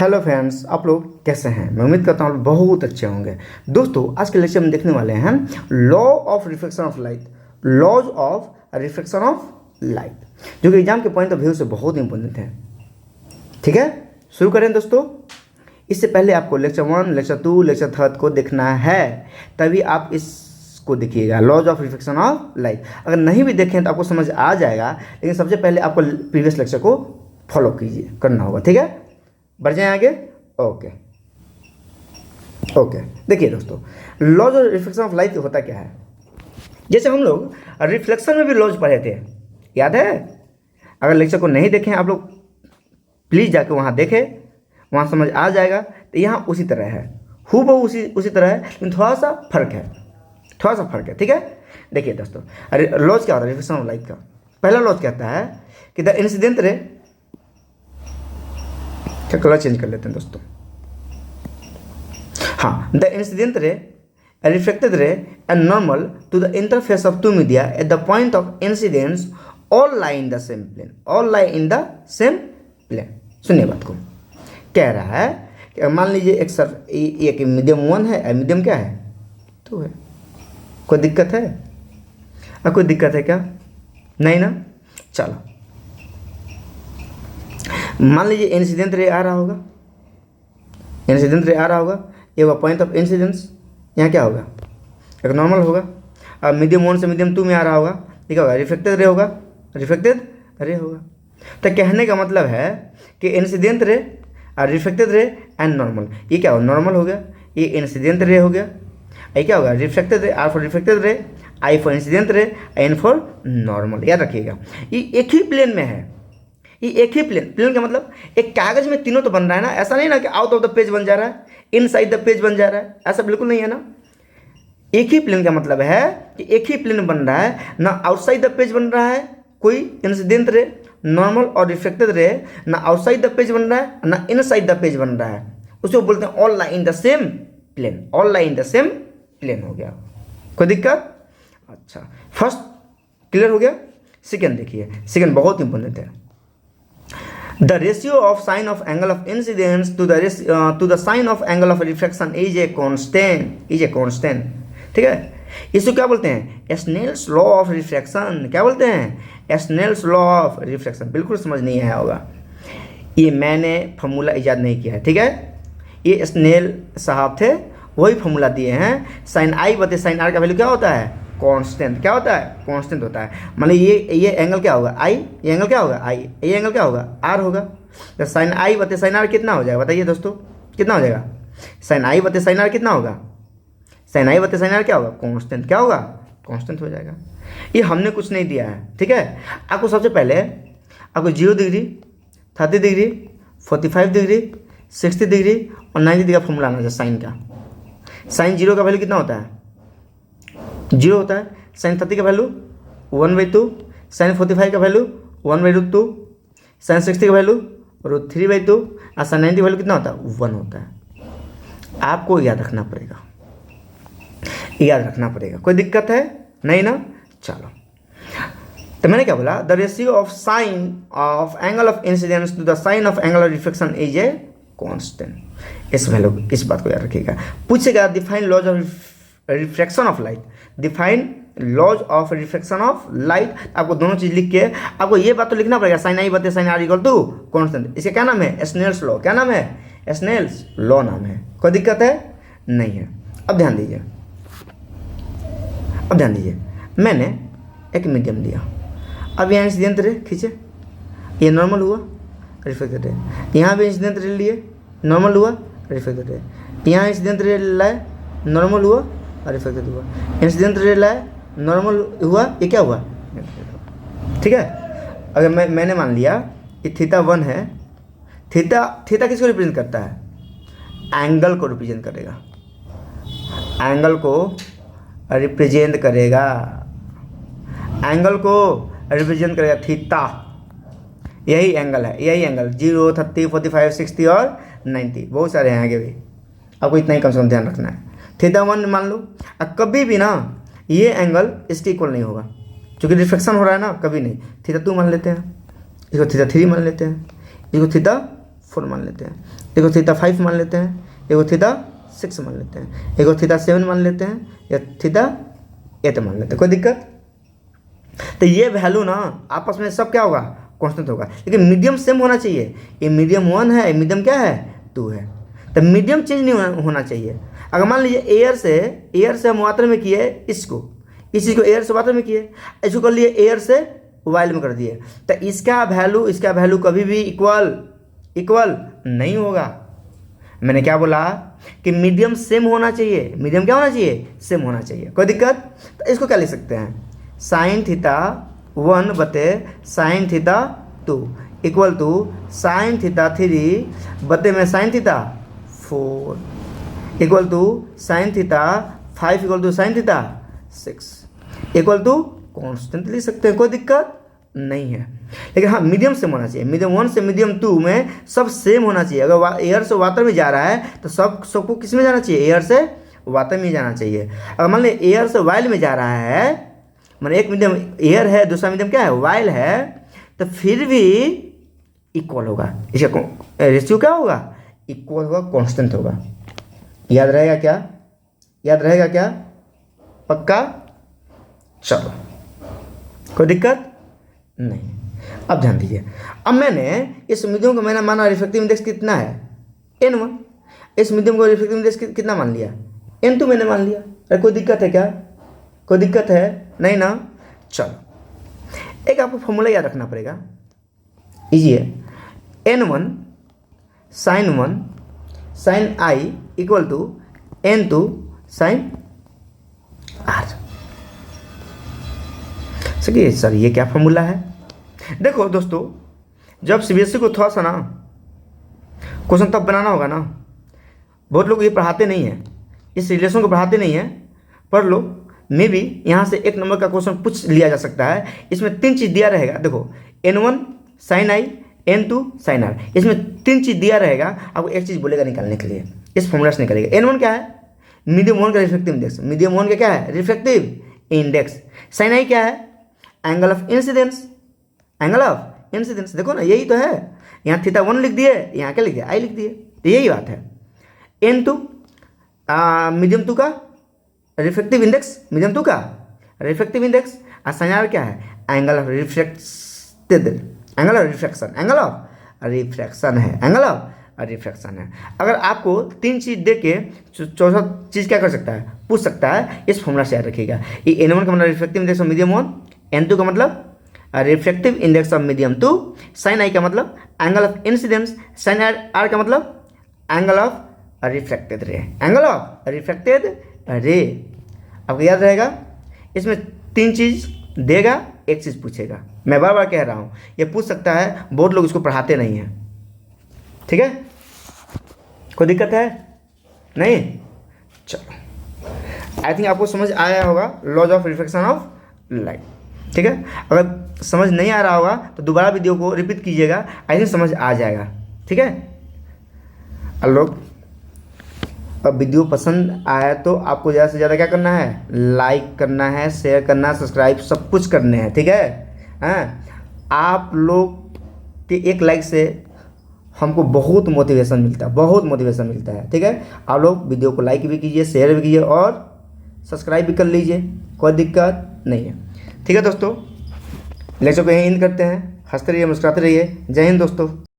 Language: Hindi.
हेलो फ्रेंड्स, आप लोग कैसे हैं। मैं उम्मीद करता हूँ आप बहुत अच्छे होंगे। दोस्तों, आज के लेक्चर में देखने वाले हैं law of reflection of light, laws of reflection of light, जो कि एग्जाम के पॉइंट ऑफ व्यू से बहुत इंपॉर्टेंट है। ठीक है, शुरू करें दोस्तों। इससे पहले आपको लेक्चर 1, लेक्चर 2, लेक्चर 3 को देखना है, तभी आप इसको देखिएगा, laws of reflection of light. अगर नहीं भी देखें तो आपको समझ आ जाएगा, लेकिन सबसे पहले आपको प्रीवियस लेक्चर को फॉलो कीजिए, करना होगा। ठीक है, बढ़ जाएं आगे। ओके, देखिए दोस्तों, laws of reflection of light होता क्या है। जैसे हम लोग रिफ्लेक्शन में भी लॉज पढ़े थे, याद है। अगर लेक्चर को नहीं देखें आप लोग, प्लीज़ जाके वहाँ देखें, वहाँ समझ आ जाएगा। तो यहाँ उसी तरह है, हूबहू उसी तरह है, लेकिन थोड़ा सा फर्क है। ठीक है, देखिए दोस्तों, लॉज क्या होता है रिफ्लेक्शन ऑफ लाइट का। पहला लॉज कहता है कि द इंसिडेंट रे, क्या कलर चेंज कर लेते हैं दोस्तों। हाँ, the incident ray reflected ray and normal to the interface of two media at the point of incidence all lie in the same plane. सुनिए बात को, कह रहा है कि मान लीजिए एक मीडियम 1 है, मीडियम क्या है 2 है। कोई दिक्कत है? कोई दिक्कत है क्या? नहीं ना। चलो, मान लीजिए इंसिडेंट रे आ रहा होगा, ये वो पॉइंट ऑफ इंसिडेंस। यहाँ क्या होगा, एक नॉर्मल होगा। अब मीडियम 1 से मीडियम 2 में आ रहा होगा, ये क्या होगा, रिफ्लेक्टेड रे होगा। तो कहने का मतलब है कि इंसिडेंट रे और रिफ्लेक्टेड रे एंड नॉर्मल, ये क्या होगा, नॉर्मल हो गया, ये इंसिडेंट रे हो गया। ये क्या होगा, reflected ray, are for reflected ray, I for incident ray, N for normal. याद रखिएगा, ये एक ही प्लेन में है। ये एक ही प्लेन का मतलब एक कागज में तीनों तो बन रहा है ना। ऐसा नहीं ना कि आउट ऑफ द पेज बन जा रहा है, इनसाइड द पेज बन जा रहा है, ऐसा बिल्कुल नहीं है ना। एक ही प्लेन का मतलब है कि एक ही प्लेन बन रहा है ना, आउटसाइड द पेज बन रहा है कोई इंसिडेंट रे, नॉर्मल और रिफ्लेक्टेड रे, ना आउटसाइड द पेज बन रहा है ना इनसाइड द पेज बन रहा है। उसको बोलते हैं all lie in the same plane, हो गया। कोई दिक्कत? अच्छा, फर्स्ट क्लियर हो गया। सेकेंड देखिए, सेकेंड बहुत इंपॉर्टेंट है। The ratio of sine of angle of incidence to the sine of angle of reflection is a constant। ठीक है, इसको क्या बोलते हैं, स्नेल्स लॉ ऑफ रिफ्रैक्शन। क्या बोलते हैं, स्नेल्स लॉ ऑफ रिफ्रैक्शन। बिल्कुल समझ नहीं आया होगा, ये मैंने फॉर्मूला इजाद नहीं किया है। ठीक है, ये स्नेल साहब थे, वही फॉर्मूला दिए हैं। साइन आई बटे साइन आर का वैल्यू क्या होता है, कांस्टेंट। क्या होता है, कांस्टेंट होता है। मतलब ये एंगल क्या होगा, आई, ये एंगल क्या होगा, आई, ये एंगल क्या होगा, आर होगा। तो साइन आई बटे साइन आर कितना हो जाएगा, बताइए दोस्तों, कितना हो जाएगा। साइन आई बटे साइन आर कितना होगा, साइन आई बटे साइन आर क्या होगा, कांस्टेंट। क्या होगा, कांस्टेंट हो जाएगा। ये हमने कुछ नहीं दिया है। ठीक है, आपको सबसे पहले आपको 0 डिग्री, 30 डिग्री, 45 डिग्री, 60 डिग्री और 90 डिग्री का फॉर्मूला आना चाहिए साइन का। साइन 0 का वैल्यू कितना होता है, 0 होता है। साइन 30 का वैल्यू 1/2, साइन 45 का वैल्यू 1/2, साइन 60 का वैल्यू √3/2 और साइन 90 का वैल्यू कितना होता है, 1 होता है। आपको याद रखना पड़ेगा। कोई दिक्कत है? नहीं ना। चलो, तो मैंने क्या बोला, the ratio of sine of angle of incidence to the sine of angle of reflection is a constant. इस बात को याद रखिएगा। पूछेगा define laws of refraction of light, define laws of refraction of light. आपको दोनों चीज लिख के आपको ये बात तो लिखना पड़ेगा, साइन आई बटे sine R equal to constant. इसका क्या नाम है, स्नेल्स लॉ। क्या नाम है, स्नेल्स लॉ नाम है। कोई दिक्कत है? नहीं है। अब ध्यान दीजिए, मैंने एक मीडियम लिया। अब यहाँ इंसिडेंट रे खींचे, ये नॉर्मल हुआ, रिफ्लेक्टेड रे। यहाँ भी इंसिडेंट रे लिए, नॉर्मल हुआ, रिफ्लेक्टेड रे। यहाँ इंसिडेंट रे लाए, नॉर्मल हुआ और रिफ्लेक्टेड हुआ। इंसिडेंट रे लाए, नॉर्मल हुआ, ये क्या हुआ, ठीक है। अगर मैंने मान लिया ये θ1 है, थीटा किसको रिप्रेजेंट करता है, एंगल को रिप्रेजेंट करेगा, थीटा। यही एंगल है, 0, 30, 45, 60 और 90, बहुत सारे हैं आगे भी। आपको इतना ही कम से कम ध्यान रखना है। θ1 मान लो, अब कभी भी ना ये एंगल इसके इक्वल नहीं होगा, क्योंकि रिफ्लेक्शन हो रहा है ना, कभी नहीं। θ2 मान लेते हैं, इसको θ3 मान लेते हैं, इसको 4 मान लेते हैं, एक और थीटा 5 मान लेते हैं, एक और थीटा 6 मान लेते हैं, एक और थीटा 7 मान लेते हैं, या थीटा 8 मान लेते हैं। कोई दिक्कत? तो ये वैल्यू ना आपस में सब क्या होगा, कांस्टेंट होगा, लेकिन मीडियम सेम होना चाहिए। ये मीडियम 1 है, मीडियम क्या है 2 है, तो मीडियम चेंज नहीं होना चाहिए। अगर मान लीजिए एयर से हम वाटर में किए इसको, इस चीज़ को एयर से वाटर में किए, इसको कर लिए एयर से वाइल में कर दिए, तो इसका वैल्यू कभी भी इक्वल नहीं होगा। मैंने क्या बोला कि मीडियम सेम होना चाहिए, मीडियम क्या होना चाहिए, सेम होना चाहिए। कोई दिक्कत? तो इसको क्या लिख सकते हैं, साइन थीटा 1 बटे sine theta 2 equal to sine theta 3 बटे में sine theta 4 equal to sine theta 5 equal to sine theta 6 equal to constant लिख सकते हैं। कोई दिक्कत नहीं है, लेकिन हाँ मीडियम सेम होना चाहिए। मीडियम 1 से मीडियम 2 में सब सेम होना चाहिए। अगर एयर से वाटर में जा रहा है तो सबको किस में जाना चाहिए, एयर से वाटर में जाना चाहिए। अगर मान लीजिए एयर से वाइल में जा रहा है, मतलब एक मीडियम एयर है, दूसरा मीडियम क्या है, वाइल है, तो फिर भी इक्वल होगा। इसका रेशियो क्या होगा, इक्वल होगा, कांस्टेंट होगा। याद रहेगा क्या? पक्का? चलो, कोई दिक्कत नहीं। अब ध्यान दीजिए, अब मैंने इस मीडियम को मैंने माना रिफ्रैक्टिव इंडेक्स कितना है, n1। इस मीडियम को रिफ्रैक्टिव इंडेक्स कितना मान लिया, n2 मैंने मान लिया। अरे कोई दिक्कत है क्या? कोई दिक्कत है नहीं ना? चलो, एक आपको फॉर्मूला याद रखना पड़ेगा, इजी है। n1 sine i equal to n2 sine r। Sir ये क्या फॉर्मूला है? देखो दोस्तों, जब सीबीएसई को थोड़ा सा ना क्वेश्चन तब बनाना होगा ना, बहुत लोग ये पढ़ाते नहीं हैं, इस रिलेशन को पढ़ाते नहीं हैं, पढ़ लो। मे भी यहाँ से 1 नंबर का क्वेश्चन पूछ लिया जा सकता है। इसमें 3 चीज़ दिया रहेगा। देखो, n1 sine i, n2 sine r, इसमें 3 चीज़ दिया रहेगा। आपको एक चीज़ बोलेगा निकालने के लिए, इस फॉर्मूला से निकालेगा। n1 क्या है, मीडियम 1 का रिफ्रैक्टिव इंडेक्स, मीडियम 1 का क्या है, रिफ्रैक्टिव इंडेक्स। साइन i क्या है, एंगल ऑफ इंसिडेंस, देखो ना, यही तो है। यहाँ थीटा 1 लिख दिए, यहाँ क्या लिख दिया, i लिख दिए, तो यही बात है। n2 मीडियम 2 का रिफ्रैक्टिव इंडेक्स, मीडियम 2 का रिफ्रैक्टिव इंडेक्स। और साइन r क्या है, एंगल ऑफ रिफ्रैक्शन है। अगर आपको 3 चीज़ दे के चौथा चीज़ क्या कर सकता है, पूछ सकता है, इस फॉर्मूला से याद रखिएगा। ये n1 का मतलब refractive index of medium 1, n2 का मतलब refractive index of medium 2, sine i का मतलब angle of incidence, sine r का मतलब एंगल ऑफ रिफ्रैक्टेड रे। आपको याद रहेगा, इसमें 3 चीज़ देगा, 1 चीज़ पूछेगा। मैं बार बार कह रहा हूँ, ये पूछ सकता है, बहुत लोग इसको पढ़ाते नहीं हैं। ठीक है, कोई दिक्कत है नहीं? चलो, आई थिंक आपको समझ आया होगा laws of refraction of light. ठीक है, अगर समझ नहीं आ रहा होगा तो दोबारा वीडियो को रिपीट कीजिएगा, आई थिंक समझ आ जाएगा। ठीक है, अब लोग, अब वीडियो पसंद आया तो आपको ज़्यादा से ज़्यादा क्या करना है, लाइक करना है, शेयर करना है, सब्सक्राइब सब कुछ करने हैं। ठीक है, हाँ, आप लोग के एक लाइक से हमको बहुत मोटिवेशन मिलता है। ठीक है, आप लोग वीडियो को लाइक भी कीजिए, शेयर भी कीजिए और सब्सक्राइब भी कर लीजिए, कोई दिक्कत नहीं है। ठीक है दोस्तों, लेक्चर को यहीं एंड करते हैं। हंसते रहिए, मुस्कुराते रहिए। जय हिंद दोस्तों।